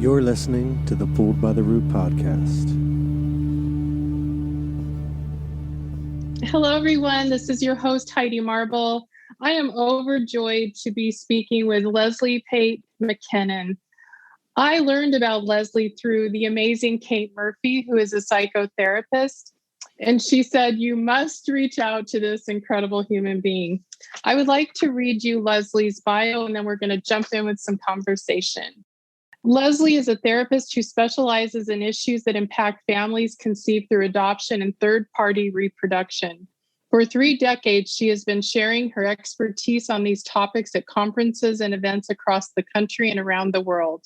You're listening to the Pulled by the Root podcast. Hello, everyone. This is your host, Heidi Marble. I am overjoyed to be speaking with Leslie Pate Mackinnon. I learned about Leslie through the amazing Kate Murphy, who is a psychotherapist. And she said, you must reach out to this incredible human being. I would like to read you Leslie's bio, and then we're going to jump in with some conversation. Leslie is a therapist who specializes in issues that impact families conceived through adoption and third-party reproduction. For 3 decades, she has been sharing her expertise on these topics at conferences and events across the country and around the world.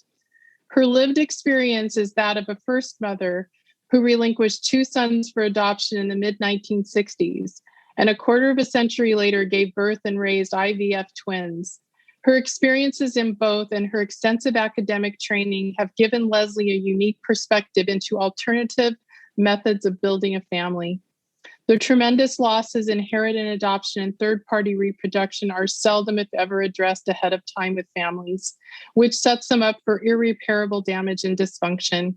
Her lived experience is that of a first mother who relinquished 2 sons for adoption in the mid-1960s, and a quarter of a century later gave birth and raised IVF twins. Her experiences in both and her extensive academic training have given Leslie a unique perspective into alternative methods of building a family. The tremendous losses inherent in adoption and third-party reproduction are seldom, if ever, addressed ahead of time with families, which sets them up for irreparable damage and dysfunction.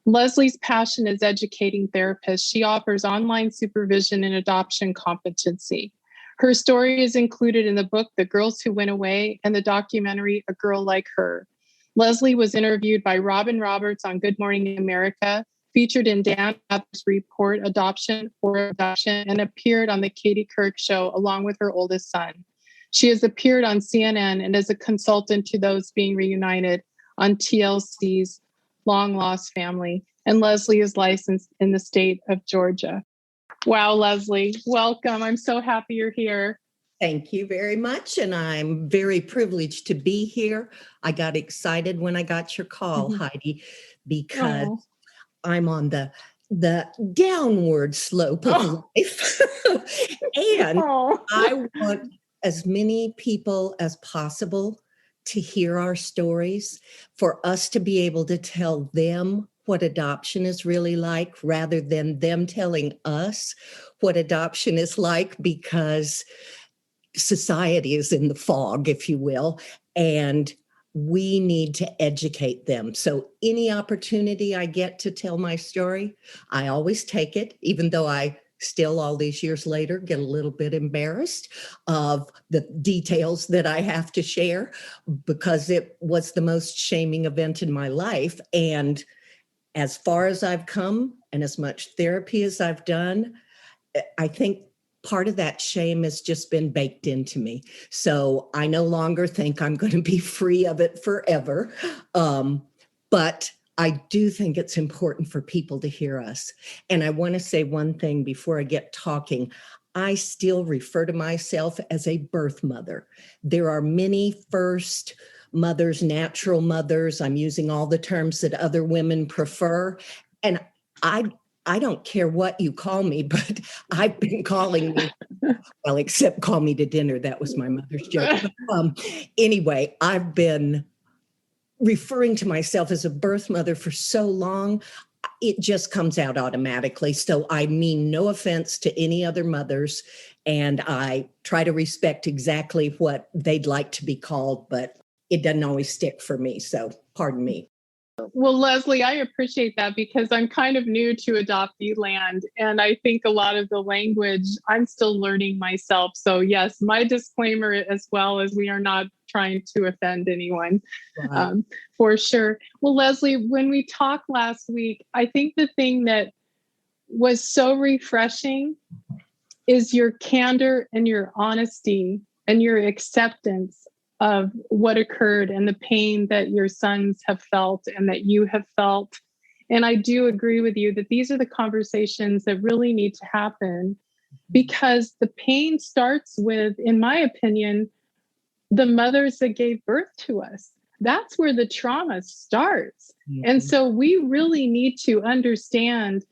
Leslie's passion is educating therapists. She offers online supervision and adoption competency. Her story is included in the book, The Girls Who Went Away, and the documentary, A Girl Like Her. Leslie was interviewed by Robin Roberts on Good Morning America, featured in Dan Mather's report, Adoption or Adoption, and appeared on The Katie Couric Show along with her oldest son. She has appeared on CNN and is a consultant to those being reunited on TLC's Long Lost Family. And Leslie is licensed in the state of Georgia. Wow, Leslie, welcome. I'm so happy you're here. Thank you very much. And I'm very privileged to be here. I got excited when I got your call, Heidi, because I'm on the downward slope of life. And I want as many people as possible to hear our stories, for us to be able to tell them what adoption is really like, rather than them telling us what adoption is like, because society is in the fog, if you will, and we need to educate them. So any opportunity I get to tell my story, I always take it, even though I still, all these years later, get a little bit embarrassed of the details that I have to share, because it was the most shaming event in my life. And as far as I've come and as much therapy as I've done, I think part of that shame has just been baked into me. So I no longer think I'm going to be free of it forever. But I do think it's important for people to hear us. And I want to say one thing before I get talking. I still refer to myself as a birth mother. There are many first mothers, natural mothers. I'm using all the terms that other women prefer. And I don't care what you call me, but I've been calling me, well, except call me to dinner. That was my mother's joke. But, anyway, I've been referring to myself as a birth mother for so long, it just comes out automatically. So I mean no offense to any other mothers, and I try to respect exactly what they'd like to be called, but it doesn't always stick for me. So pardon me. Well, Leslie, I appreciate that, because I'm kind of new to adoptee land. And I think a lot of the language I'm still learning myself. So yes, my disclaimer as well, as we are not trying to offend anyone, Right. For sure. Well, Leslie, when we talked last week, I think the thing that was so refreshing is your candor and your honesty and your acceptance of what occurred and the pain that your sons have felt and that you have felt. And I do agree with you that these are the conversations that really need to happen, because the pain starts with, in my opinion, the mothers that gave birth to us. That's where the trauma starts. Mm-hmm. And so we really need to understand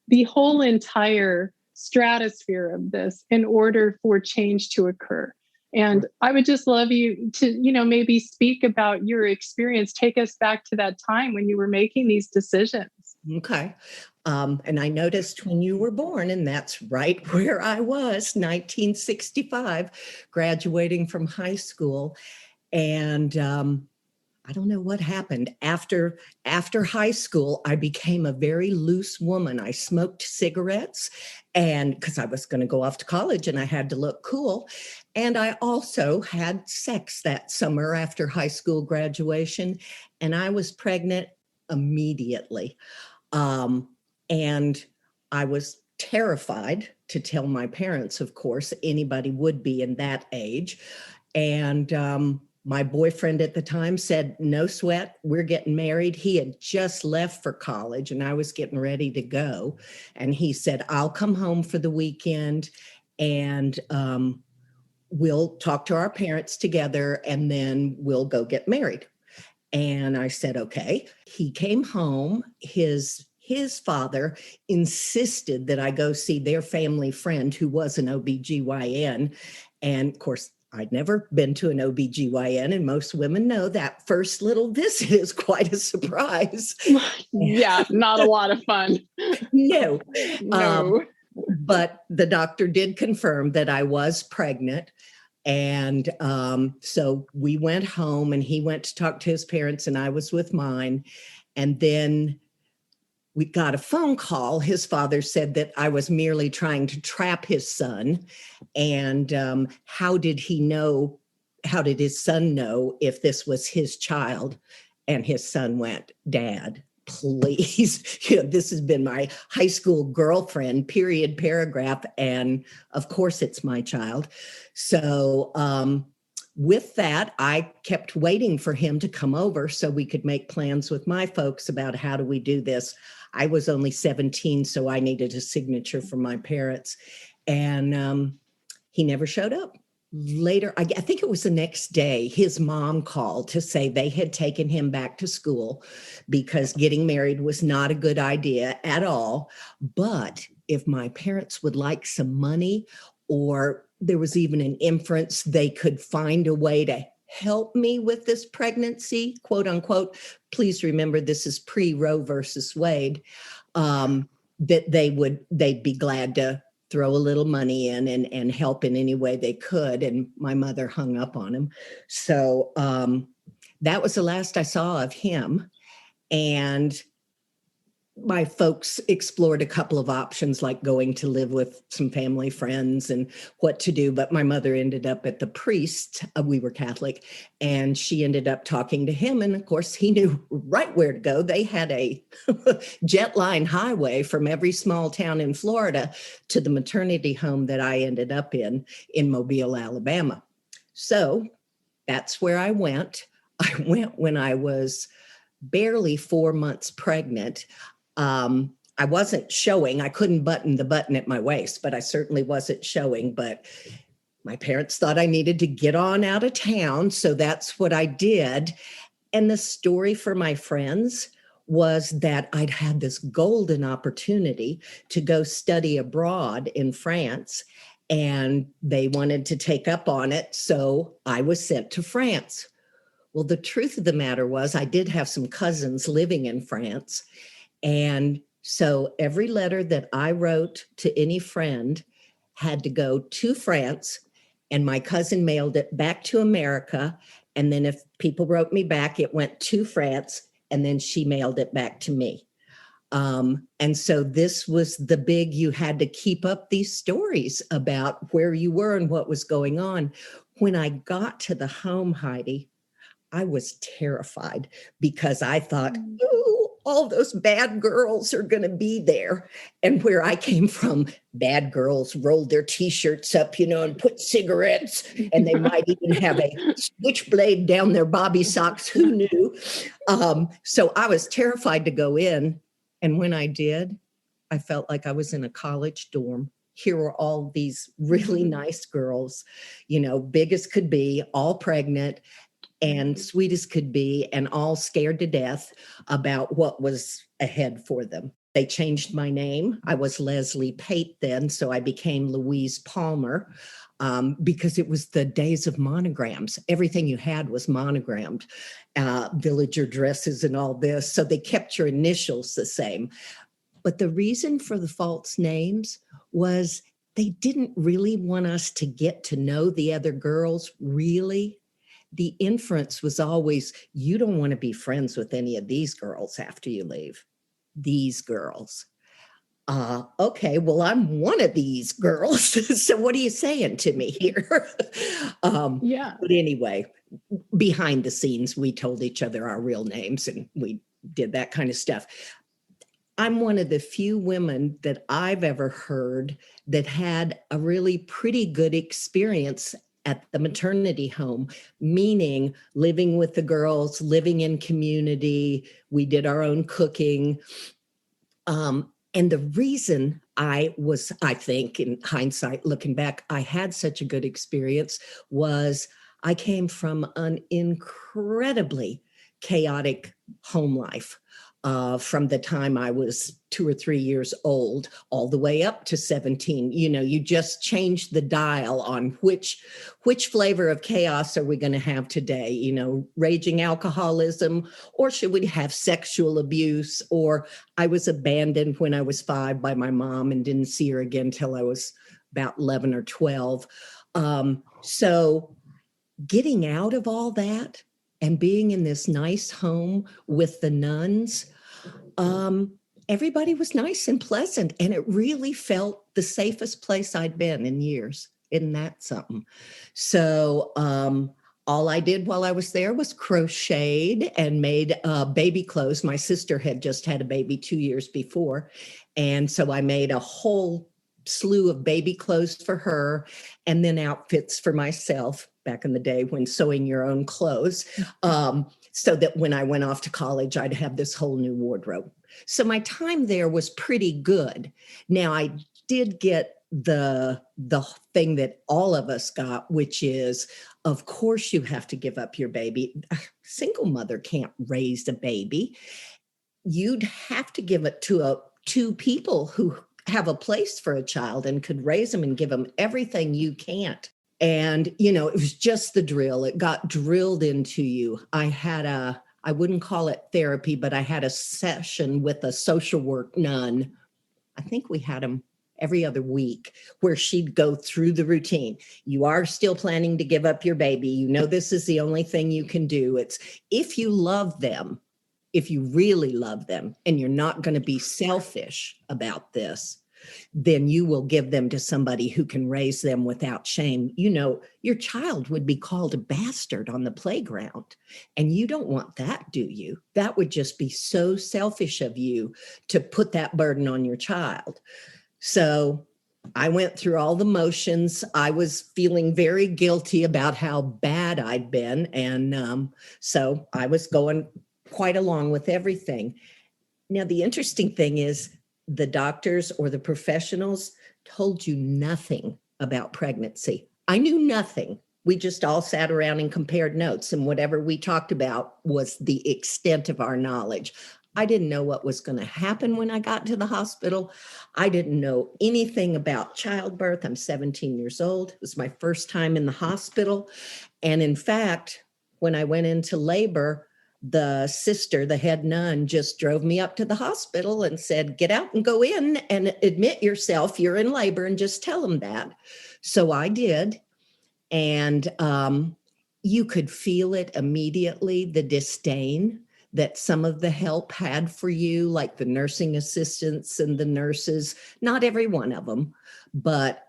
the whole entire stratosphere of this in order for change to occur. And I would just love you to, maybe speak about your experience. Take us back to that time when you were making these decisions. Okay. And I noticed when you were born, and that's right where I was, 1965, graduating from high school. And I don't know what happened. After high school, I became a very loose woman. I smoked cigarettes, and because I was going to go off to college and I had to look cool. And I also had sex that summer after high school graduation, and I was pregnant immediately. And I was terrified to tell my parents, of course. Anybody would be in that age. And my boyfriend at the time said, no sweat, we're getting married. He had just left for college and I was getting ready to go. And he said, I'll come home for the weekend and we'll talk to our parents together and then we'll go get married. And I said, okay. He came home. His father insisted that I go see their family friend who was an OBGYN. And of course, I'd never been to an OBGYN, and most women know that first little visit is quite a surprise. Yeah, not a lot of fun. No. No. But the doctor did confirm that I was pregnant. And so we went home and he went to talk to his parents and I was with mine. And then we got a phone call. His father said that I was merely trying to trap his son. And how did his son know if this was his child? And his son went, Dad, please, this has been my high school girlfriend, period, paragraph. And of course it's my child. So with that, I kept waiting for him to come over so we could make plans with my folks about how do we do this. I was only 17, so I needed a signature from my parents. And he never showed up. Later, I think it was the next day, his mom called to say they had taken him back to school because getting married was not a good idea at all. But if my parents would like some money, or there was even an inference they could find a way to help me with this pregnancy, quote unquote, please remember this is pre-Roe versus Wade, that they'd be glad to throw a little money in and help in any way they could. And my mother hung up on him. So that was the last I saw of him. And my folks explored a couple of options, like going to live with some family friends and what to do. But my mother ended up at the priest. We were Catholic, and she ended up talking to him. And of course, he knew right where to go. They had a jet line highway from every small town in Florida to the maternity home that I ended up in Mobile, Alabama. So that's where I went. I went when I was barely 4 months pregnant. I wasn't showing. I couldn't button the button at my waist, but I certainly wasn't showing. But my parents thought I needed to get on out of town. So that's what I did. And the story for my friends was that I'd had this golden opportunity to go study abroad in France, and they wanted to take up on it. So I was sent to France. Well, the truth of the matter was I did have some cousins living in France. And so every letter that I wrote to any friend had to go to France, and my cousin mailed it back to America. And then if people wrote me back, it went to France, and then she mailed it back to me. And so this was the big, you had to keep up these stories about where you were and what was going on. When I got to the home, Heidi, I was terrified because I thought, ooh, all those bad girls are going to be there. And where I came from, bad girls rolled their T-shirts up, and put cigarettes, and they might even have a switchblade down their bobby socks. Who knew? So I was terrified to go in. And when I did, I felt like I was in a college dorm. Here were all these really nice girls, big as could be, all pregnant, and sweet as could be, and all scared to death about what was ahead for them. They changed my name. I was Leslie Pate then, so I became Louise Palmer because it was the days of monograms. Everything you had was monogrammed, villager dresses and all this. So they kept your initials the same. But the reason for the false names was they didn't really want us to get to know the other girls, really. the inference was always, you don't want to be friends with any of these girls after you leave. These girls. Okay, well, I'm one of these girls. So what are you saying to me here? Yeah. But anyway, behind the scenes, we told each other our real names and we did that kind of stuff. I'm one of the few women that I've ever heard that had a really pretty good experience at the maternity home, meaning living with the girls, living in community. We did our own cooking. And the reason I think in hindsight, looking back, I had such a good experience was I came from an incredibly chaotic home life. From the time I was 2 or 3 years old, all the way up to 17, you just changed the dial on which flavor of chaos are we going to have today? Raging alcoholism, or should we have sexual abuse? Or I was abandoned when I was 5 by my mom and didn't see her again till I was about 11 or 12. So getting out of all that and being in this nice home with the nuns, everybody was nice and pleasant, and it really felt the safest place I'd been in years. Isn't that something? So all I did while I was there was crocheted and made baby clothes. My sister had just had a baby 2 years before, and so I made a whole slew of baby clothes for her and then outfits for myself back in the day when sewing your own clothes, so that when I went off to college, I'd have this whole new wardrobe. So my time there was pretty good. Now, I did get the thing that all of us got, which is, of course, you have to give up your baby. A single mother can't raise a baby. You'd have to give it to two people who have a place for a child and could raise them and give them everything you can't. And, it was just the drill. It got drilled into you. I wouldn't call it therapy, but I had a session with a social work nun. I think we had them every other week, where she'd go through the routine. You are still planning to give up your baby. This is the only thing you can do. It's if you love them, if you really love them, and you're not going to be selfish about this, then you will give them to somebody who can raise them without shame. Your child would be called a bastard on the playground, and you don't want that, do you? That would just be so selfish of you to put that burden on your child. So I went through all the motions. I was feeling very guilty about how bad I'd been. And so I was going quite along with everything. Now, the interesting thing is the doctors or the professionals told you nothing about pregnancy. I knew nothing. We just all sat around and compared notes, and whatever we talked about was the extent of our knowledge. I didn't know what was going to happen when I got to the hospital. I didn't know anything about childbirth. I'm 17 years old. It was my first time in the hospital. And in fact, when I went into labor, the sister, the head nun, just drove me up to the hospital and said, get out and go in and admit yourself you're in labor and just tell them that. So I did. And you could feel it immediately, the disdain that some of the help had for you, like the nursing assistants and the nurses, not every one of them, but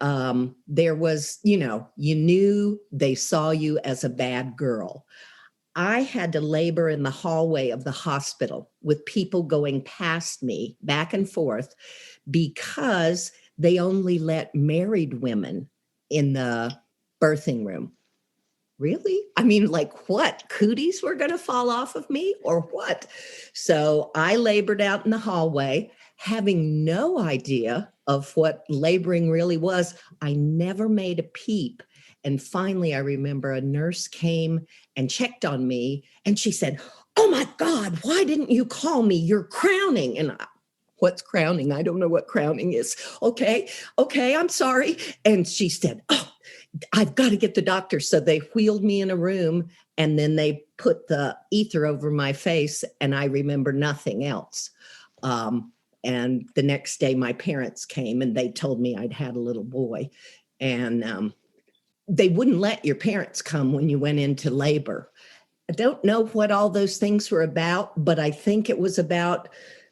there was, you knew they saw you as a bad girl. I had to labor in the hallway of the hospital with people going past me back and forth because they only let married women in the birthing room. Really? I mean, like what? Cooties were going to fall off of me or what? So I labored out in the hallway, having no idea of what laboring really was. I never made a peep. And finally, I remember a nurse came and checked on me, and she said, oh my God, why didn't you call me? You're crowning. And what's crowning? I don't know what crowning is. Okay, I'm sorry. And she said, oh, I've got to get the doctor. So they wheeled me in a room, and then they put the ether over my face, and I remember nothing else. And the next day, my parents came, and they told me I'd had a little boy. And they wouldn't let your parents come when you went into labor. I don't know what all those things were about, but I think it was about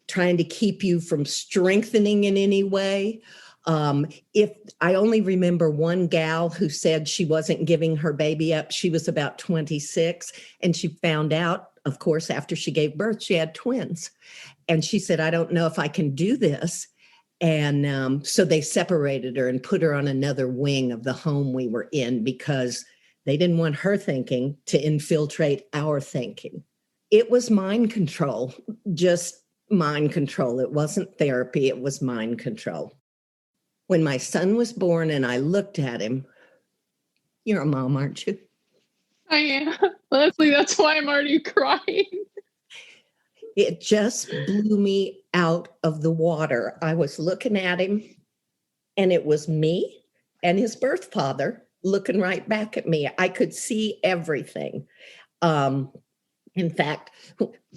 trying to keep you from strengthening in any way. If I only remember one gal who said she wasn't giving her baby up, she was about 26, and she found out, of course, after she gave birth, she had twins. And she said, I don't know if I can do this. And so they separated her and put her on another wing of the home we were in because they didn't want her thinking to infiltrate our thinking. It was mind control, just mind control. It wasn't therapy, it was mind control. When my son was born and I looked at him, you're a mom, aren't you? I am. Leslie, that's why I'm already crying. It just blew me out of the water. I was looking at him, and it was me and his birth father looking right back at me. I could see everything. In fact,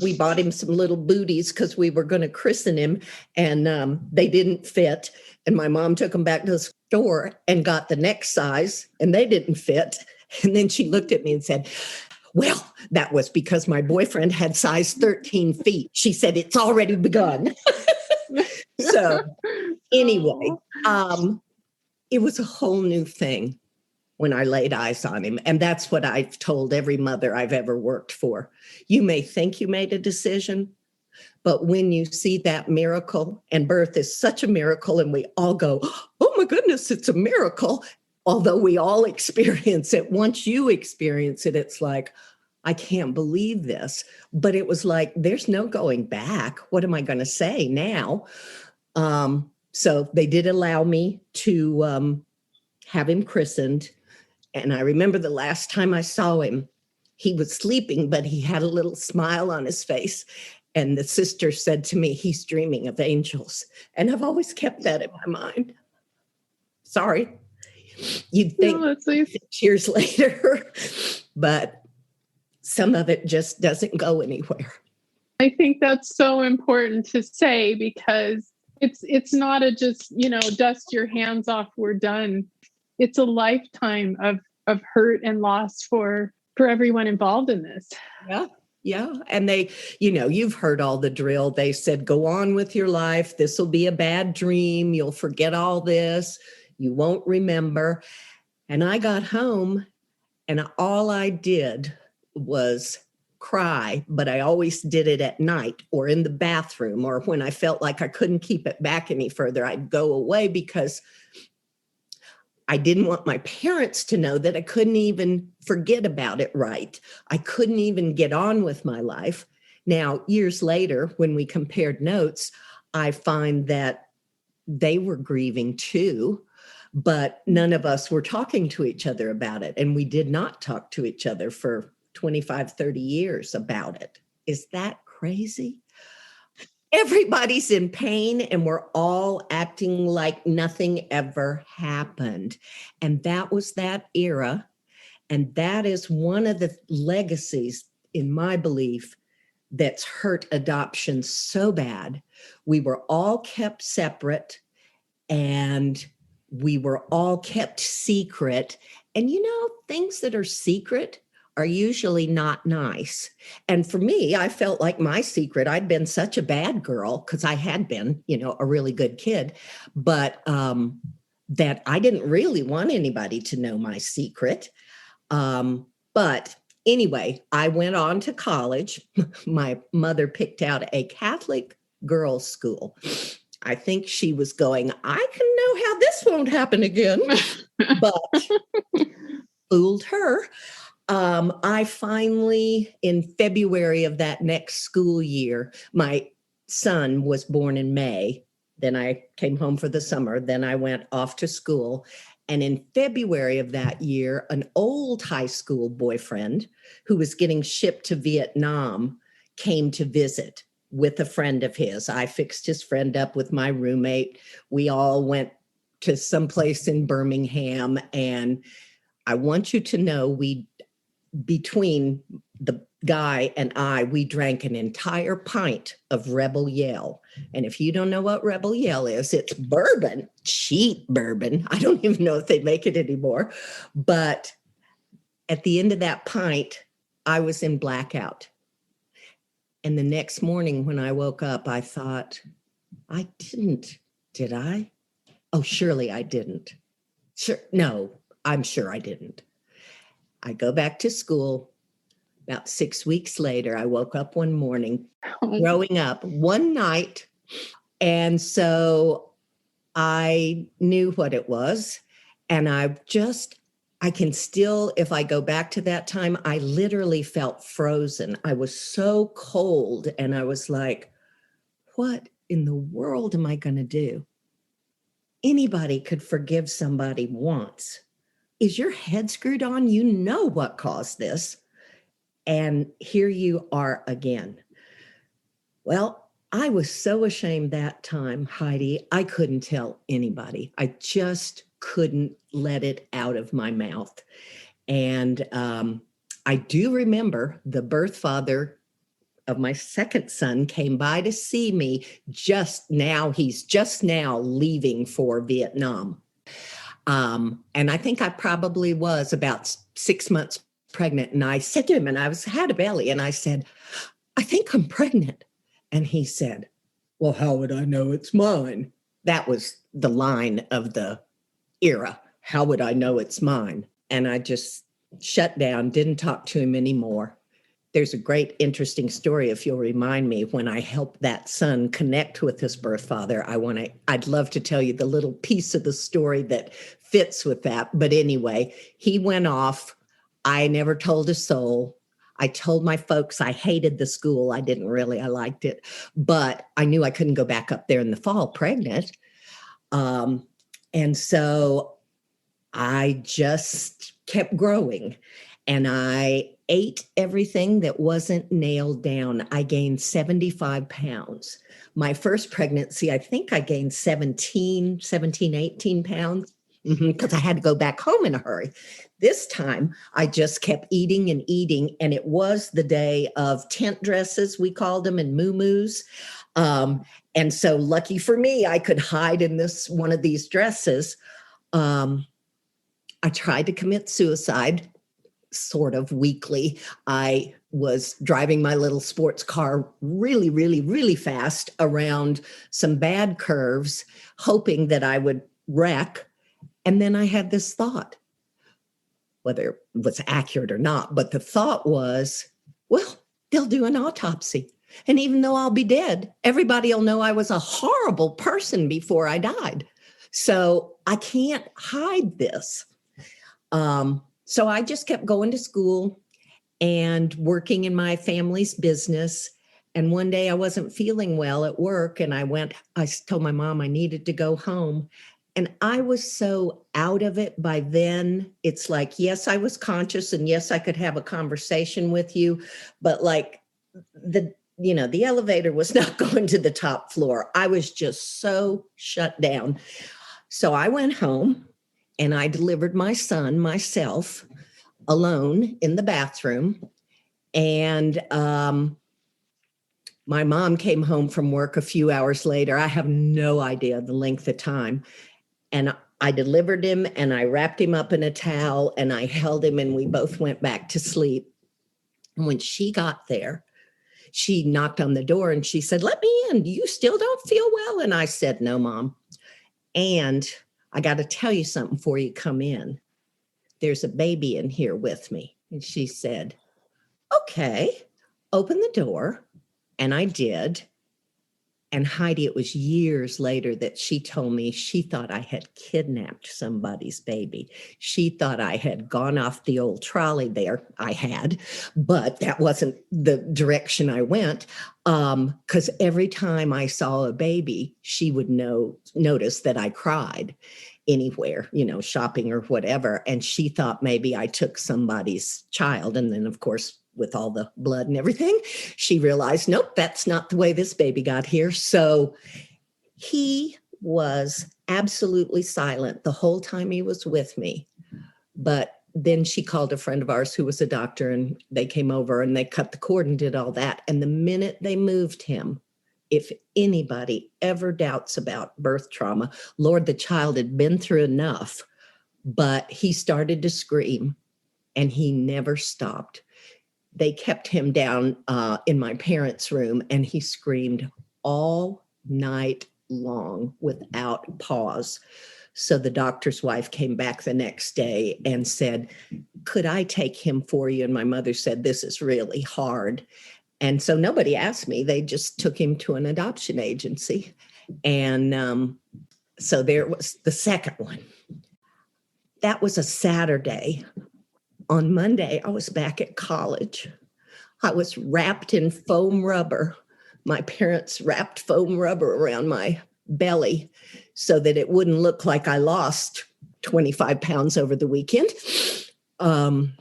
we bought him some little booties because we were going to christen him, and they didn't fit. And my mom took them back to the store and got the next size, and they didn't fit. And then she looked at me and said, well, that was because my boyfriend had size 13 feet. She said, it's already begun. So anyway, it was a whole new thing when I laid eyes on him. And that's what I've told every mother I've ever worked for. You may think you made a decision, but when you see that miracle, and birth is such a miracle, and we all go, oh my goodness, it's a miracle. Although we all experience it, once you experience it, it's like, I can't believe this. But it was like, there's no going back. What am I going to say now? So they did allow me to have him christened. And I remember the last time I saw him, he was sleeping, but he had a little smile on his face. And the sister said to me, he's dreaming of angels. And I've always kept that in my mind. Sorry. You'd think 6 years later, but some of it just doesn't go anywhere. I think that's so important to say, because it's not a just, dust your hands off, we're done. It's a lifetime of hurt and loss for everyone involved in this. Yeah. Yeah. And they, you've heard all the drill. They said, go on with your life. This will be a bad dream. You'll forget all this. You won't remember. And I got home, and all I did was cry, but I always did it at night or in the bathroom, or when I felt like I couldn't keep it back any further, I'd go away because I didn't want my parents to know that I couldn't even forget about it right. I couldn't even get on with my life. Now, years later, when we compared notes, I find that they were grieving too, but none of us were talking to each other about it. And we did not talk to each other for 25, 30 years about it. Is that crazy? Everybody's in pain, and we're all acting like nothing ever happened. And that was that era. And that is one of the legacies, in my belief, that's hurt adoption so bad. We were all kept separate, and we were all kept secret. And things that are secret are usually not nice. And for me, I felt like my secret, I'd been such a bad girl, because I had been, a really good kid, but that I didn't really want anybody to know my secret. But anyway, I went on to college. My mother picked out a Catholic girls' school. I think she was going, I can know how this won't happen again, but fooled her. I finally, in February of that next school year, my son was born in May. Then I came home for the summer. Then I went off to school. And in February of that year, an old high school boyfriend who was getting shipped to Vietnam came to visit with a friend of his. I fixed his friend up with my roommate. We all went to someplace in Birmingham. And I want you to know, between the guy and we drank an entire pint of Rebel Yell. And if you don't know what Rebel Yell is, it's bourbon, cheap bourbon. I don't even know if they make it anymore. But at the end of that pint, I was in blackout. And the next morning when I woke up, I thought, I didn't, did I? Oh, surely I didn't. Sure. No, I'm sure I didn't. I go back to school. About 6 weeks later, I woke up one morning, growing up one night. And so I knew what it was. And I can still, if I go back to that time, I literally felt frozen. I was so cold. And I was like, what in the world am I going to do? Anybody could forgive somebody once. Is your head screwed on? You know what caused this. And here you are again. Well, I was so ashamed that time, Heidi, I couldn't tell anybody. I just couldn't let it out of my mouth. And I do remember the birth father of my second son came by to see me he's just now leaving for Vietnam. And I think I probably was about 6 months pregnant. And I said to him, and had a belly, and I said, I think I'm pregnant. And he said, well, how would I know it's mine? That was the line of the era. How would I know it's mine? And I just shut down, didn't talk to him anymore. There's a great, interesting story, if you'll remind me, when I helped that son connect with his birth father. I'd love to tell you the little piece of the story that fits with that. But anyway, he went off. I never told a soul. I told my folks I hated the school. I liked it, but I knew I couldn't go back up there in the fall pregnant. And so I just kept growing, and I ate everything that wasn't nailed down. I gained 75 pounds. My first pregnancy, I think I gained 18 pounds because I had to go back home in a hurry. This time, I just kept eating and eating, and it was the day of tent dresses, we called them, and muumuus. And so lucky for me, I could hide in one of these dresses. I tried to commit suicide, sort of weekly. I was driving my little sports car really, really, really fast around some bad curves, hoping that I would wreck. And then I had this thought, whether it was accurate or not, but the thought was, well, they'll do an autopsy. And even though I'll be dead, everybody will know I was a horrible person before I died. So I can't hide this. So I just kept going to school and working in my family's business. And one day I wasn't feeling well at work, and I told my mom I needed to go home. And I was so out of it by then. It's like, yes, I was conscious, and yes, I could have a conversation with you, but like the elevator was not going to the top floor. I was just so shut down. So I went home and I delivered my son myself alone in the bathroom. And my mom came home from work a few hours later. I have no idea the length of time. And I delivered him, and I wrapped him up in a towel, and I held him, and we both went back to sleep. And when she got there, she knocked on the door and she said, let me in. You still don't feel well? And I said, no, Mom. And I got to tell you something before you come in. There's a baby in here with me. And she said, okay, open the door. And I did. And Heidi, it was years later that she told me she thought I had kidnapped somebody's baby. She thought I had gone off the old trolley there. I had, but that wasn't the direction I went. Because every time I saw a baby, she would notice that I cried anywhere, shopping or whatever. And she thought maybe I took somebody's child. And then, of course, with all the blood and everything, she realized, nope, that's not the way this baby got here. So he was absolutely silent the whole time he was with me. But then she called a friend of ours who was a doctor, and they came over and they cut the cord and did all that. And the minute they moved him, if anybody ever doubts about birth trauma, Lord, the child had been through enough, but he started to scream and he never stopped. They kept him down in my parents' room, and he screamed all night long without pause. So the doctor's wife came back the next day and said, could I take him for you? And my mother said, this is really hard. And so nobody asked me. They just took him to an adoption agency. And so there was the second one. That was a Saturday. On Monday, I was back at college. I was wrapped in foam rubber. My parents wrapped foam rubber around my belly so that it wouldn't look like I lost 25 pounds over the weekend. And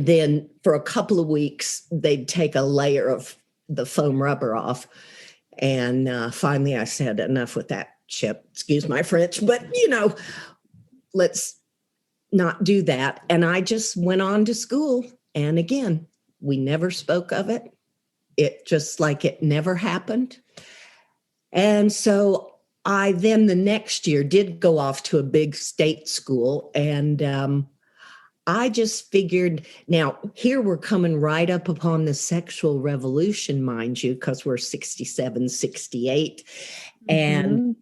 then for a couple of weeks, they'd take a layer of the foam rubber off. And finally, I said, enough with that shit. Excuse my French, but, let's not do that. And I just went on to school. And again, we never spoke of it. It just like it never happened. And so I then the next year did go off to a big state school. And I just figured, now here we're coming right up upon the sexual revolution, mind you, because we're 67, 68. And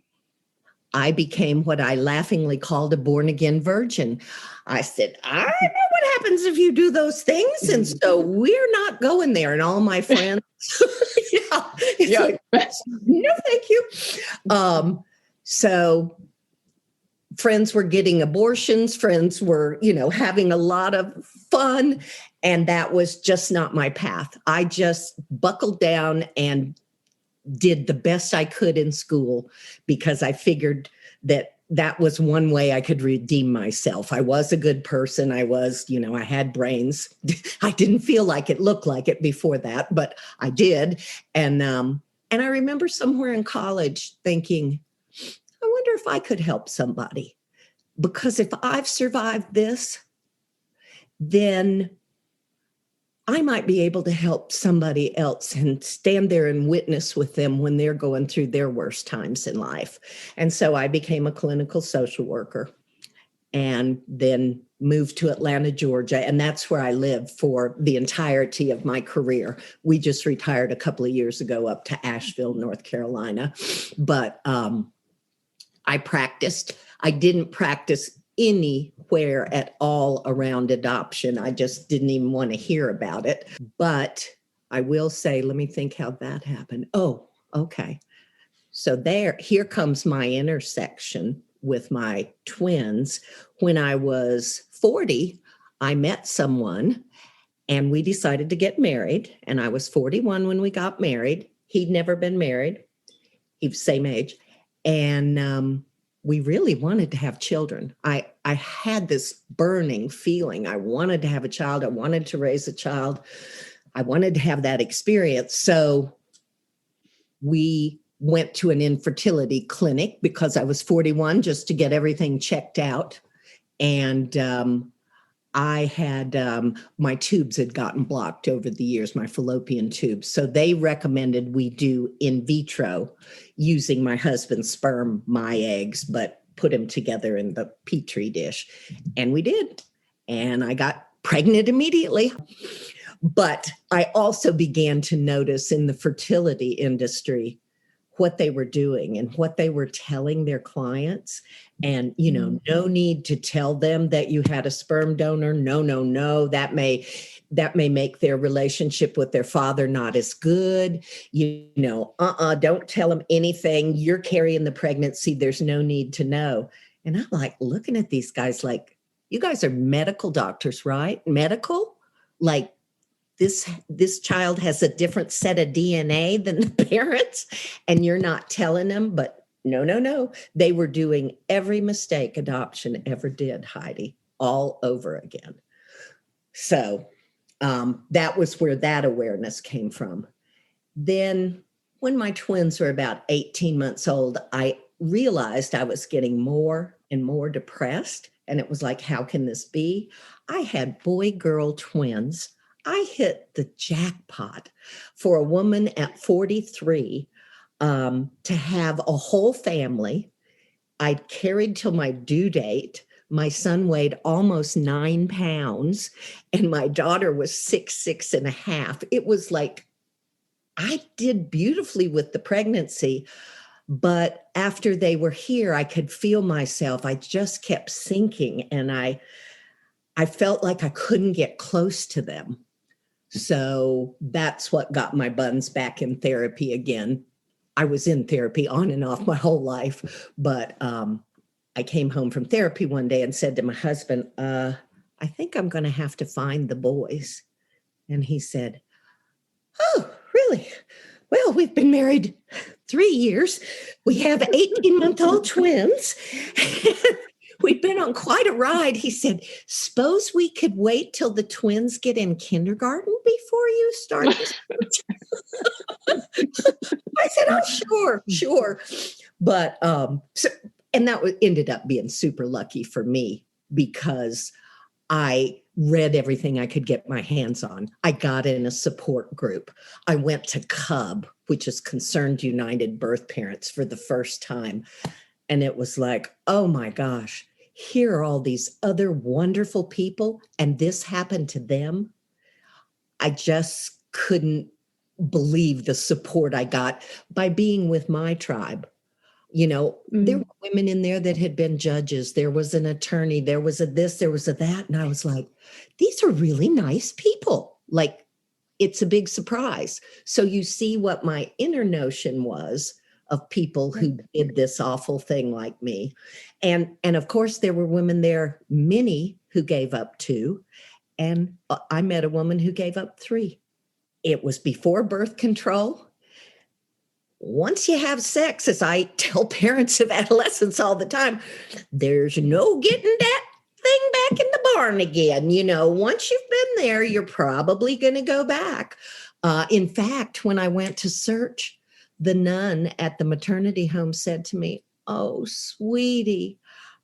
I became what I laughingly called a born-again virgin. I said, I know what happens if you do those things. And so we're not going there. And all my friends, like, no, thank you. So friends were getting abortions. Friends were, having a lot of fun. And that was just not my path. I just buckled down and did the best I could in school because I figured that was one way I could redeem myself. I was a good person. I was, I had brains. I didn't feel like it, looked like it before that, but I did. And I remember somewhere in college thinking, I wonder if I could help somebody, because if I've survived this, then I might be able to help somebody else and stand there and witness with them when they're going through their worst times in life. And so I became a clinical social worker and then moved to Atlanta, Georgia. And that's where I lived for the entirety of my career. We just retired a couple of years ago up to Asheville, North Carolina. But I practiced. I didn't practice anywhere at all around adoption. I just didn't even want to hear about it. But I will say, let me think how that happened. Oh, okay. So here comes my intersection with my twins. When I was 40, I met someone and we decided to get married. And I was 41 when we got married. He'd never been married. He was same age. And we really wanted to have children. I had this burning feeling. I wanted to have a child. I wanted to raise a child. I wanted to have that experience. So we went to an infertility clinic because I was 41 just to get everything checked out. And I had, my tubes had gotten blocked over the years, my fallopian tubes. So they recommended we do in vitro using my husband's sperm, my eggs, but put them together in the Petri dish. And we did. And I got pregnant immediately. But I also began to notice in the fertility industry what they were doing and what they were telling their clients. And, no need to tell them that you had a sperm donor. No. That may make their relationship with their father not as good. Don't tell them anything. You're carrying the pregnancy. There's no need to know. And I'm like looking at these guys like, you guys are medical doctors, right? Medical? Like, this child has a different set of DNA than the parents, and you're not telling them. But no. They were doing every mistake adoption ever did, Heidi, all over again. So that was where that awareness came from. Then when my twins were about 18 months old, I realized I was getting more and more depressed And it was like, how can this be? I had boy-girl twins. I hit the jackpot for a woman at 43 to have a whole family. I carried till my due date. My son weighed almost 9 pounds, and my daughter was 6.5. It was like, I did beautifully with the pregnancy, but after they were here, I could feel myself. I just kept sinking, and I felt like I couldn't get close to them. So that's what got my buns back in therapy again. I was in therapy on and off my whole life, but I came home from therapy one day and said to my husband, I think I'm going to have to find the boys. And he said, oh, really? Well, we've been married 3 years. We have 18-month-old twins. We've been on quite a ride. He said, suppose we could wait till the twins get in kindergarten before you start. I said, oh, sure. But, and that ended up being super lucky for me because I read everything I could get my hands on. I got in a support group. I went to CUB, which is Concerned United Birth Parents, for the first time. And it was like, oh my gosh, here are all these other wonderful people, and this happened to them. I just couldn't believe the support I got by being with my tribe. You know, there were women in there that had been judges. There was an attorney. There was a this, there was a that. And I was like, these are really nice people. Like, it's a big surprise. So you see what my inner notion was of people who did this awful thing like me. And of course, there were women there, many who gave up 2. And I met a woman who gave up 3. It was before birth control. Once you have sex, as I tell parents of adolescents all the time, there's no getting that thing back in the barn again. You know, once you've been there, you're probably going to go back. In fact, when I went to search, the nun at the maternity home said to me, oh, sweetie,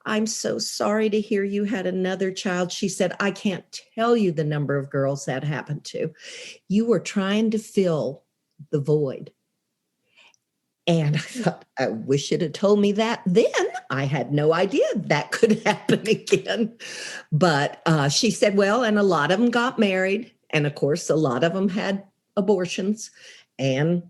I'm so sorry to hear you had another child. She said, I can't tell you the number of girls that happened to. You were trying to fill the void. And I thought, I wish it had told me that then. I had no idea that could happen again. But she said, well, and a lot of them got married. And of course, a lot of them had abortions. And,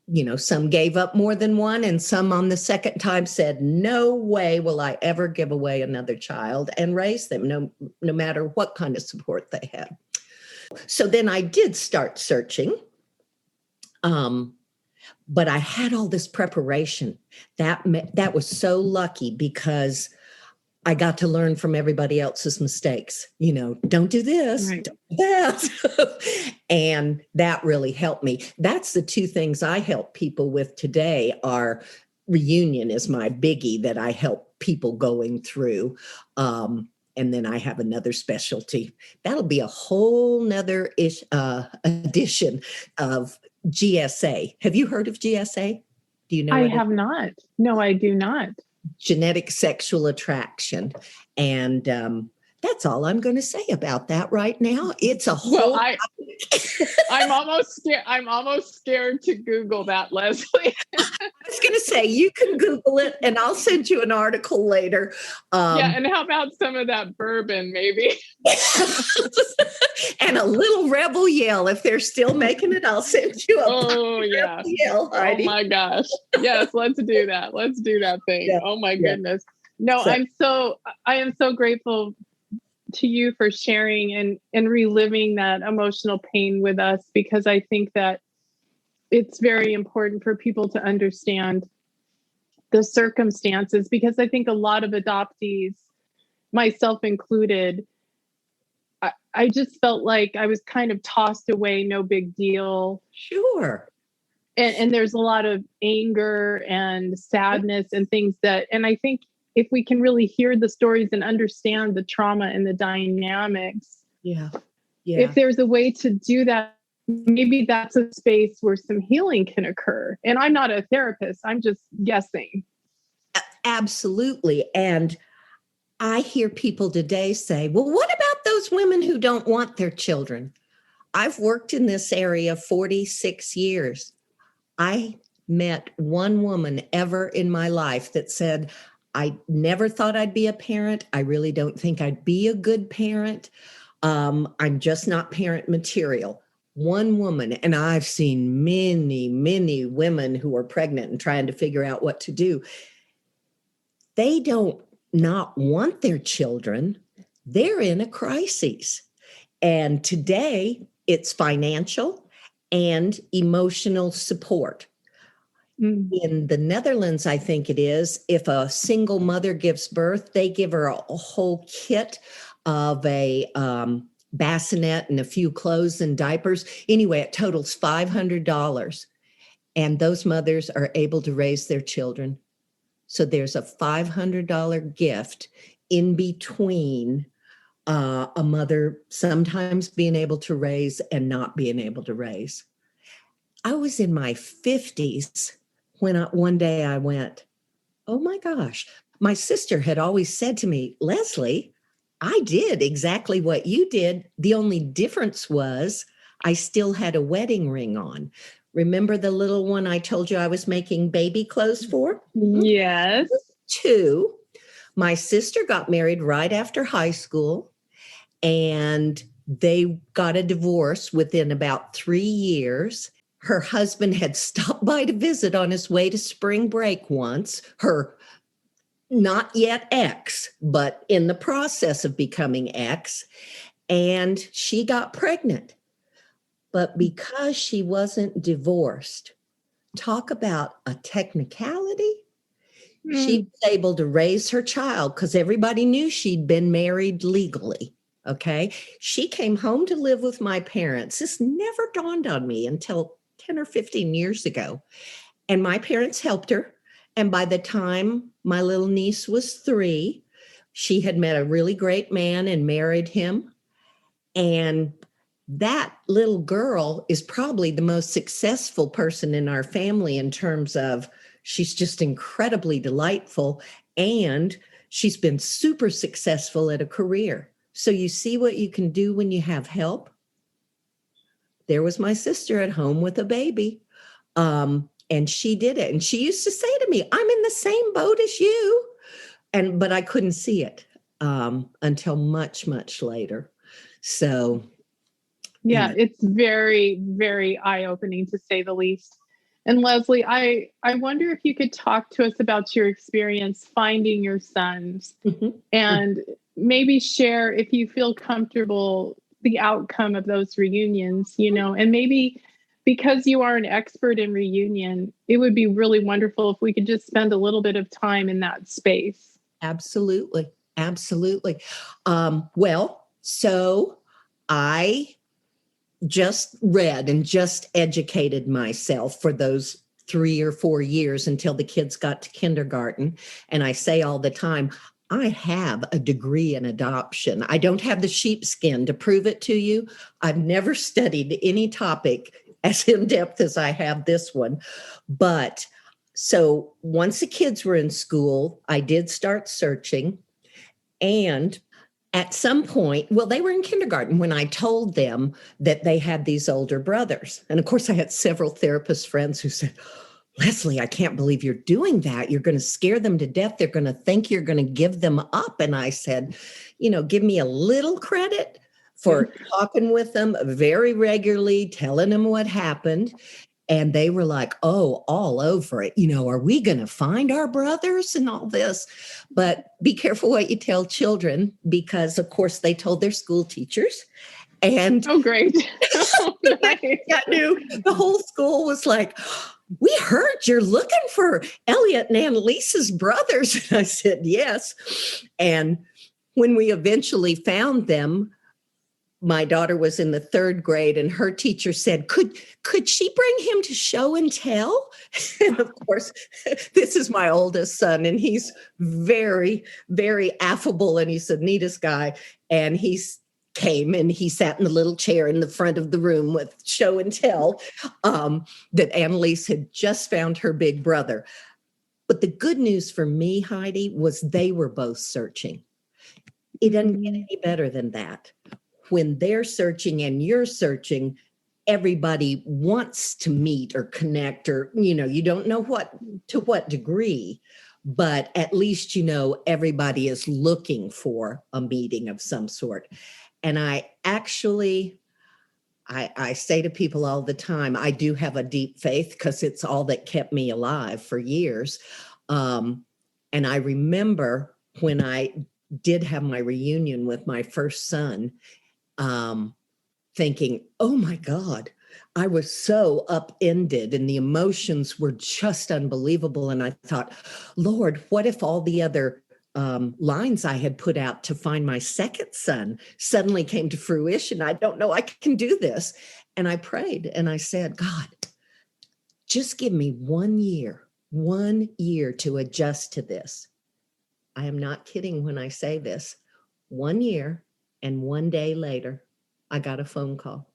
you know, some gave up more than one. And some on the second time said, no way will I ever give away another child and raise them, no matter what kind of support they had. So then I did start searching. But I had all this preparation. That was so lucky because I got to learn from everybody else's mistakes. You know, don't do this, right. Don't do that. And that really helped me. That's the 2 things I help people with today are reunion is my biggie that I help people going through. And then I have another specialty. That'll be a whole nother edition of GSA. Have you heard of GSA? Do you know? I have not. No, I do not. Genetic sexual attraction. And that's all I'm going to say about that right now. It's a whole. Well, I'm almost scared to Google that, Leslie. I was going to say, you can Google it and I'll send you an article later. Yeah. And how about some of that bourbon, maybe? And a little rebel yell. If they're still making it, I'll send you a yeah. yell, Heidi. Oh my gosh. Yes, let's do that. Let's do that thing. Yeah. Oh my goodness. No, I am so grateful to you for sharing and reliving that emotional pain with us, because I think that it's very important for people to understand the circumstances, because I think a lot of adoptees, myself included, I just felt like I was kind of tossed away, no big deal. Sure. And there's a lot of anger and sadness and things and I think if we can really hear the stories and understand the trauma and the dynamics, if there's a way to do that, maybe that's a space where some healing can occur. And I'm not a therapist, I'm just guessing. Absolutely. And I hear people today say, well, what about those women who don't want their children? I've worked in this area 46 years. I met one woman ever in my life that said, I never thought I'd be a parent. I really don't think I'd be a good parent. I'm just not parent material. One woman, and I've seen many, many women who are pregnant and trying to figure out what to do. They don't not want their children. They're in a crisis. And today it's financial and emotional support. In the Netherlands, I think it is, if a single mother gives birth, they give her a whole kit of a bassinet and a few clothes and diapers. Anyway, it totals $500. And those mothers are able to raise their children. So there's a $500 gift in between a mother sometimes being able to raise and not being able to raise. I was in my 50s when one day I went, oh my gosh, my sister had always said to me, Leslie, I did exactly what you did. The only difference was I still had a wedding ring on. Remember the little one I told you I was making baby clothes for? Yes. 2. My sister got married right after high school, and they got a divorce within about 3 years. Her husband had stopped by to visit on his way to spring break once, her not yet ex, but in the process of becoming ex, and she got pregnant. But because she wasn't divorced, talk about a technicality. She was able to raise her child because everybody knew she'd been married legally. Okay. She came home to live with my parents. This never dawned on me until 10 or 15 years ago. And my parents helped her. And by the time my little niece was 3, she had met a really great man and married him. And that little girl is probably the most successful person in our family in terms of she's just incredibly delightful, and she's been super successful at a career. So you see what you can do when you have help. There was my sister at home with a baby, and she did it. And she used to say to me, I'm in the same boat as you. But I couldn't see it until much, much later. So yeah, it's very, very eye-opening to say the least. And Leslie, I wonder if you could talk to us about your experience finding your sons and maybe share, if you feel comfortable, the outcome of those reunions, and maybe because you are an expert in reunion, it would be really wonderful if we could just spend a little bit of time in that space. Absolutely. Absolutely. Well, so I just read and just educated myself for those 3 or 4 years until the kids got to kindergarten. And I say all the time, I have a degree in adoption. I don't have the sheepskin to prove it to you. I've never studied any topic as in depth as I have this one. But so once the kids were in school, I did start searching. And at some point, well, they were in kindergarten when I told them that they had these older brothers. And of course, I had several therapist friends who said, Leslie, I can't believe you're doing that. You're going to scare them to death. They're going to think you're going to give them up. And I said, give me a little credit for talking with them very regularly, telling them what happened. And they were like, oh, all over it. Are we going to find our brothers and all this? But be careful what you tell children, because, of course, they told their school teachers. And oh, great. I knew the whole school was like, we heard you're looking for Elliot and Annalise's brothers. And I said, yes. And when we eventually found them, my daughter was in the 3rd grade, and her teacher said, could she bring him to show and tell? And of course, this is my oldest son, and he's very, very affable, and he's the neatest guy. And he came and he sat in the little chair in the front of the room with show and tell that Annalise had just found her big brother. But the good news for me, Heidi, was they were both searching. It doesn't get any better than that. When they're searching and you're searching, everybody wants to meet or connect, or, you don't know to what degree, but at least, everybody is looking for a meeting of some sort. And I actually, I say to people all the time, I do have a deep faith because it's all that kept me alive for years. And I remember when I did have my reunion with my first son, thinking, oh my God, I was so upended and the emotions were just unbelievable. And I thought, Lord, what if all the other lines I had put out to find my second son suddenly came to fruition? I don't know, I can do this. And I prayed and I said, God, just give me 1 year to adjust to this. I am not kidding when I say this. 1 year and 1 day later, I got a phone call.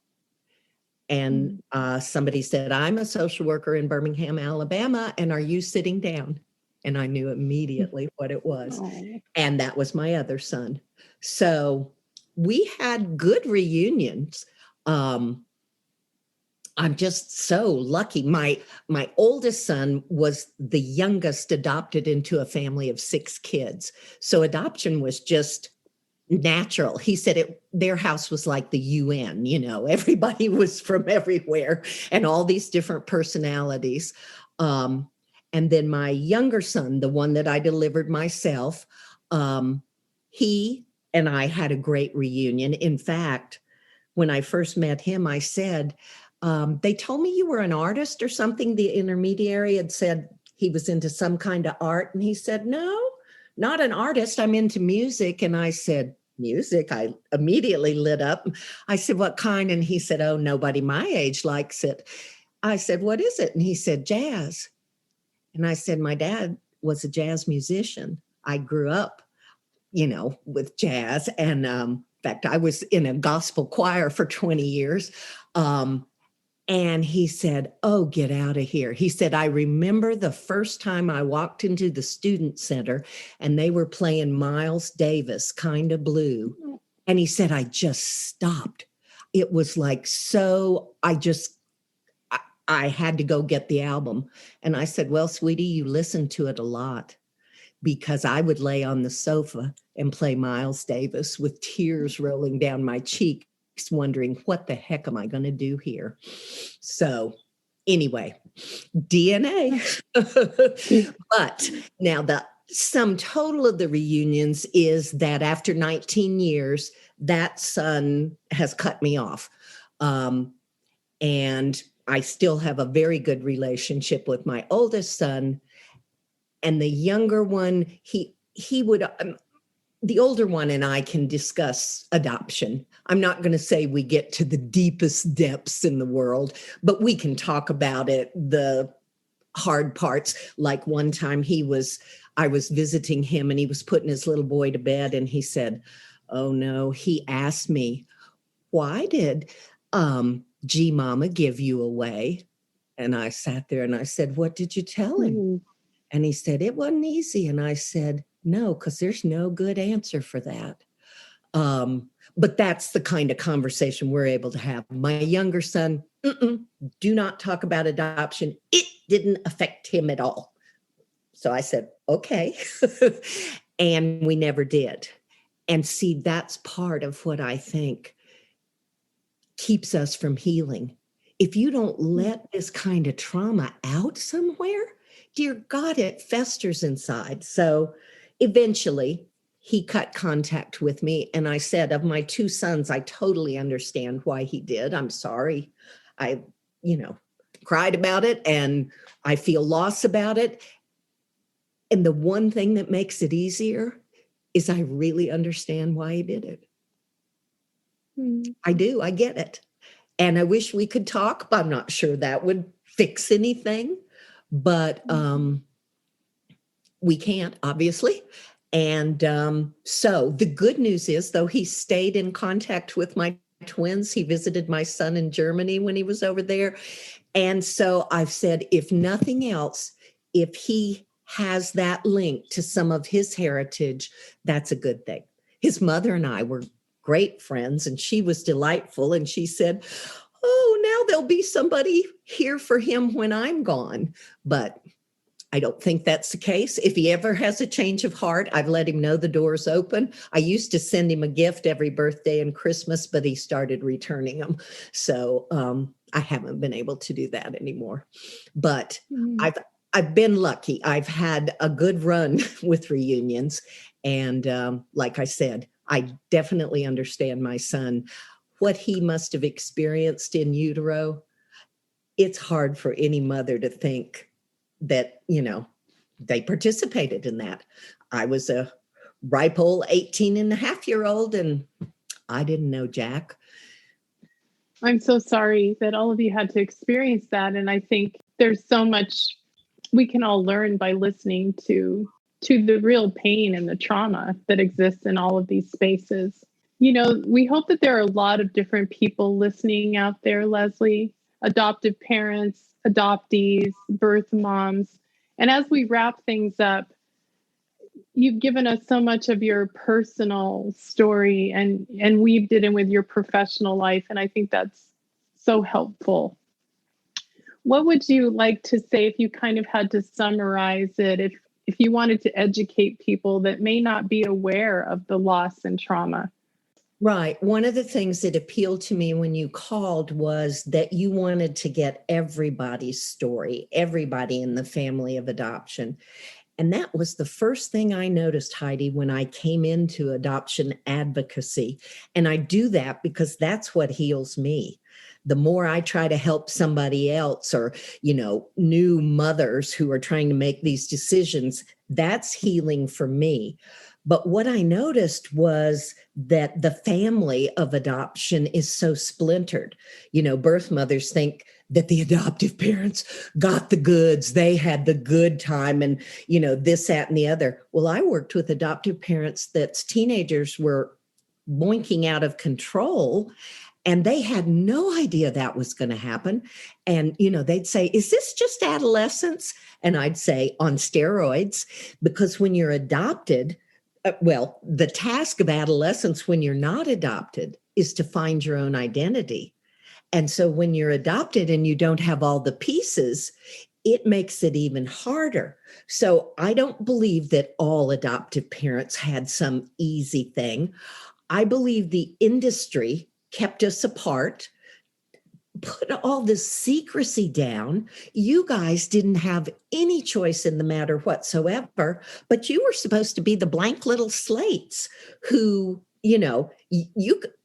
And somebody said, I'm a social worker in Birmingham, Alabama, and are you sitting down? And I knew immediately what it was. And that was my other son. So we had good reunions. I'm just so lucky. My oldest son was the youngest adopted into a family of 6 kids. So adoption was just natural. He said their house was like the UN, everybody was from everywhere and all these different personalities. And then my younger son, the one that I delivered myself, he and I had a great reunion. In fact, when I first met him, I said, they told me you were an artist or something. The intermediary had said he was into some kind of art. And he said, no, not an artist. I'm into music. And I said, music? I immediately lit up. I said, what kind? And he said, oh, nobody my age likes it. I said, what is it? And he said, jazz. And I said, my dad was a jazz musician. I grew up, with jazz. And in fact, I was in a gospel choir for 20 years. And he said, oh, get out of here. He said, I remember the first time I walked into the student center and they were playing Miles Davis, Kind of Blue. And he said, I just stopped. It was like, I had to go get the album. And I said, well, sweetie, you listen to it a lot, because I would lay on the sofa and play Miles Davis with tears rolling down my cheek, wondering, what the heck am I going to do here? So anyway, DNA. But now the sum total of the reunions is that after 19 years, that son has cut me off. And I still have a very good relationship with my oldest son. And the younger one, he would... the older one and I can discuss adoption. I'm not going to say we get to the deepest depths in the world, but we can talk about it, the hard parts. Like one time I was visiting him and he was putting his little boy to bed and he said, oh no, he asked me, why did G Mama give you away? And I sat there and I said, what did you tell him? And he said, it wasn't easy. And I said, no, because there's no good answer for that. But that's the kind of conversation we're able to have. My younger son, do not talk about adoption. It didn't affect him at all. So I said, okay. And we never did. And see, that's part of what I think keeps us from healing. If you don't let this kind of trauma out somewhere, dear God, it festers inside. So eventually he cut contact with me. And I said, of my 2 sons, I totally understand why he did. I'm sorry. I, cried about it and I feel loss about it. And the one thing that makes it easier is I really understand why he did it. I do. I get it. And I wish we could talk, but I'm not sure that would fix anything. But we can't, obviously. And so the good news is, though, he stayed in contact with my twins. He visited my son in Germany when he was over there. And so I've said, if nothing else, if he has that link to some of his heritage, that's a good thing. his mother and I were great friends, and she was delightful. And she said, oh, now there'll be somebody here for him when I'm gone. But I don't think that's the case. If he ever has a change of heart, I've let him know the door's open. I used to send him a gift every birthday and Christmas, but he started returning them. So I haven't been able to do that anymore. But I've been lucky. I've had a good run with reunions. And like I said, I definitely understand my son. What he must have experienced in utero, it's hard for any mother to think that, they participated in that. I was a ripe old 18-and-a-half-year-old, and I didn't know Jack. I'm so sorry that all of you had to experience that. And I think there's so much we can all learn by listening to the real pain and the trauma that exists in all of these spaces. We hope that there are a lot of different people listening out there, Leslie, adoptive parents, adoptees, birth moms. And as we wrap things up, you've given us so much of your personal story and weaved it in with your professional life. And I think that's so helpful. What would you like to say if you kind of had to summarize it, if you wanted to educate people that may not be aware of the loss and trauma? Right. One of the things that appealed to me when you called was that you wanted to get everybody's story, everybody in the family of adoption. And that was the first thing I noticed, Heidi, when I came into adoption advocacy. And I do that because that's what heals me. The more I try to help somebody else or, new mothers who are trying to make these decisions, that's healing for me. But what I noticed was that the family of adoption is so splintered. Birth mothers think that the adoptive parents got the goods, they had the good time and, this, that, and the other. Well, I worked with adoptive parents that's teenagers were boinking out of control, and they had no idea that was going to happen. And, they'd say, is this just adolescence? And I'd say on steroids, because when you're adopted, the task of adolescence when you're not adopted is to find your own identity. And so when you're adopted and you don't have all the pieces, it makes it even harder. So I don't believe that all adoptive parents had some easy thing. I believe the industry kept us apart, put all this secrecy down. You guys didn't have any choice in the matter whatsoever, but you were supposed to be the blank little slates who,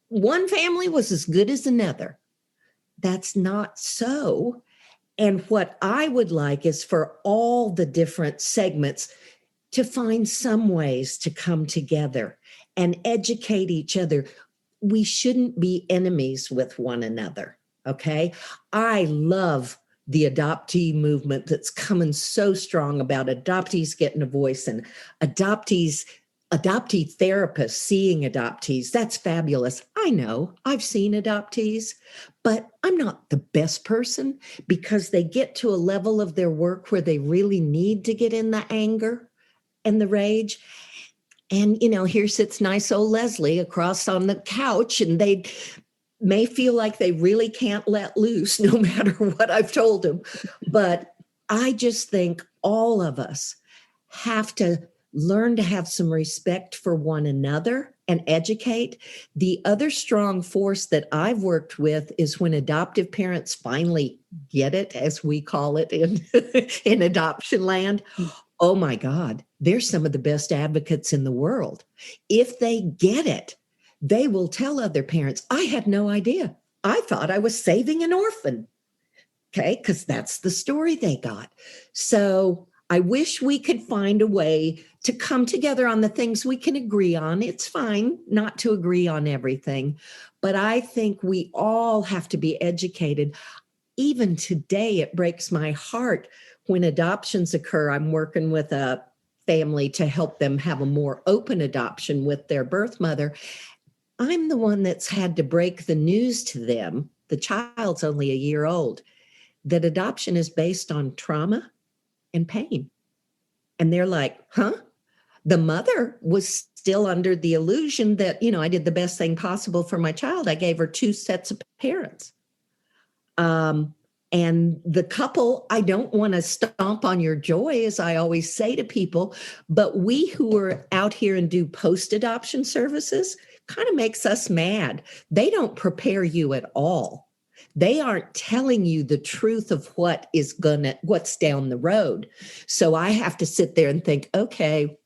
one family was as good as another. That's not so. And what I would like is for all the different segments to find some ways to come together and educate each other. We shouldn't be enemies with one another. Okay. I love the adoptee movement that's coming so strong about adoptees getting a voice and adoptee therapists seeing adoptees. That's fabulous. I know I've seen adoptees, but I'm not the best person because they get to a level of their work where they really need to get in the anger and the rage. And, here sits nice old Leslie across on the couch, and they may feel like they really can't let loose no matter what I've told them. But I just think all of us have to learn to have some respect for one another and educate. The other strong force that I've worked with is when adoptive parents finally get it, as we call it in adoption land. Oh my God, they're some of the best advocates in the world. If they get it, they will tell other parents, I had no idea. I thought I was saving an orphan. Okay, because that's the story they got. So I wish we could find a way to come together on the things we can agree on. It's fine not to agree on everything, but I think we all have to be educated. Even today, it breaks my heart when adoptions occur. I'm working with a family to help them have a more open adoption with their birth mother. I'm the one that's had to break the news to them. The child's only a year old, that adoption is based on trauma and pain. And they're like, huh? The mother was still under the illusion that, I did the best thing possible for my child. I gave her 2 sets of parents. And the couple, I don't want to stomp on your joy, as I always say to people, but we who are out here and do post-adoption services kind of makes us mad. They don't prepare you at all. They aren't telling you the truth of what's down the road. So I have to sit there and think, okay,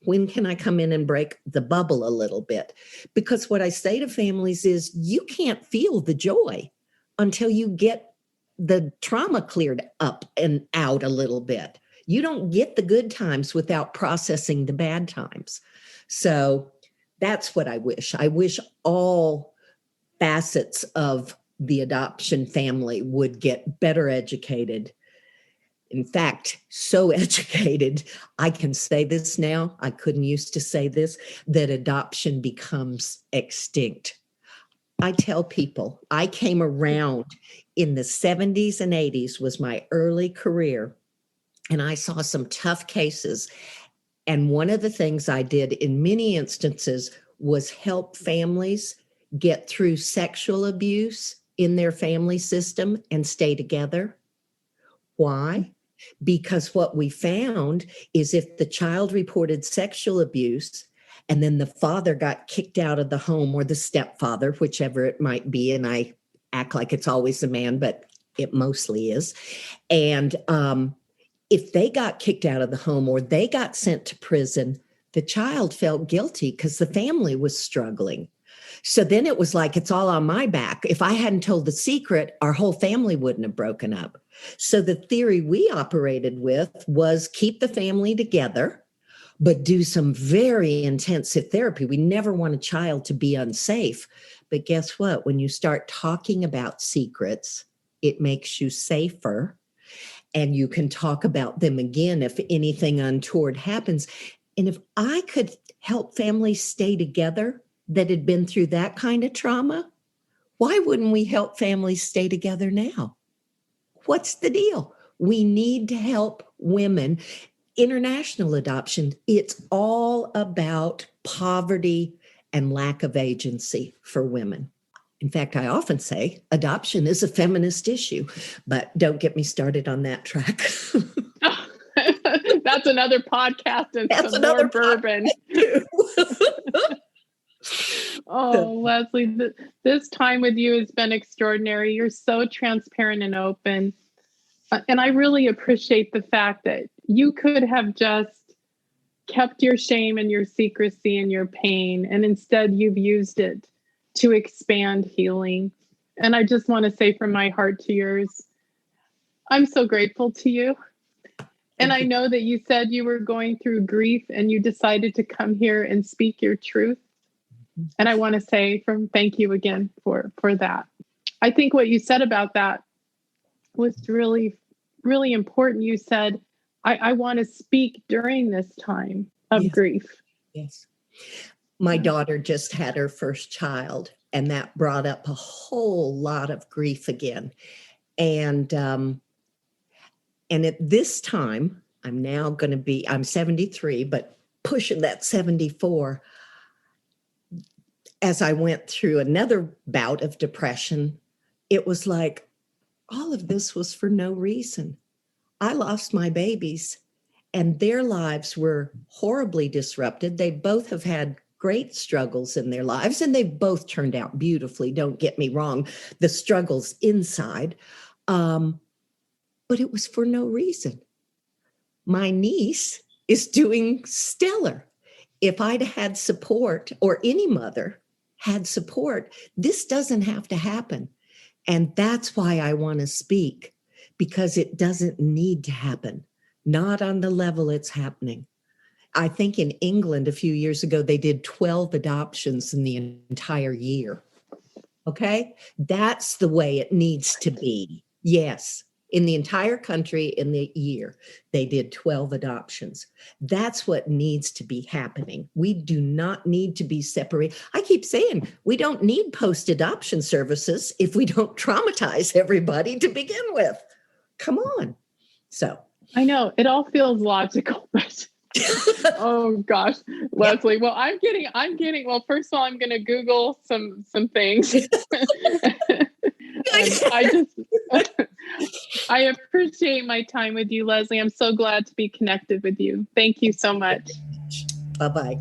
when can I come in and break the bubble a little bit? Because what I say to families is you can't feel the joy until you get the trauma cleared up and out a little bit. You don't get the good times without processing the bad times. So that's what I wish. I wish all facets of the adoption family would get better educated. In fact, so educated, I can say this now, I couldn't used to say this, that adoption becomes extinct. I tell people, I came around in the 70s and 80s was my early career, and I saw some tough cases. And one of the things I did in many instances was help families get through sexual abuse in their family system and stay together. Why? Because what we found is if the child reported sexual abuse and then the father got kicked out of the home, or the stepfather, whichever it might be, and I act like it's always a man, but it mostly is. And if they got kicked out of the home or they got sent to prison, the child felt guilty because the family was struggling. So then it was like, it's all on my back. If I hadn't told the secret, our whole family wouldn't have broken up. So the theory we operated with was keep the family together, but do some very intensive therapy. We never want a child to be unsafe. But guess what? When you start talking about secrets, it makes you safer. And you can talk about them again if anything untoward happens. And if I could help families stay together that had been through that kind of trauma, why wouldn't we help families stay together now? What's the deal? We need to help women. International adoption, it's all about poverty and lack of agency for women. In fact, I often say adoption is a feminist issue, but don't get me started on that track. That's another podcast and That's some another more bourbon. Oh, Leslie, this time with you has been extraordinary. You're so transparent and open. And I really appreciate the fact that you could have just kept your shame and your secrecy and your pain, and instead you've used it to expand healing. And I just want to say from my heart to yours, I'm so grateful to you. And I know that you said you were going through grief and you decided to come here and speak your truth. And I want to say thank you again for that. I think what you said about that was really, really important. You said, I want to speak during this time of grief. Yes. My daughter just had her first child, and that brought up a whole lot of grief again. And at this time, I'm 73, but pushing that 74. As I went through another bout of depression, it was like, all of this was for no reason. I lost my babies and their lives were horribly disrupted. They both have had great struggles in their lives and they've both turned out beautifully. Don't get me wrong, the struggles inside. But it was for no reason. My niece is doing stellar. If I'd had support, or any mother had support, this doesn't have to happen. And that's why I want to speak, because it doesn't need to happen, not on the level it's happening. I think in England a few years ago, they did 12 adoptions in the entire year. Okay? That's the way it needs to be. Yes. In the entire country in the year, they did 12 adoptions. That's what needs to be happening. We do not need to be separated. I keep saying we don't need post-adoption services if we don't traumatize everybody to begin with. Come on. So I know it all feels logical, but Oh gosh, Leslie. Well, I'm getting, well, first of all, I'm going to Google some things. And I appreciate my time with you, Leslie. I'm so glad to be connected with you. Thank you so much. Bye-bye.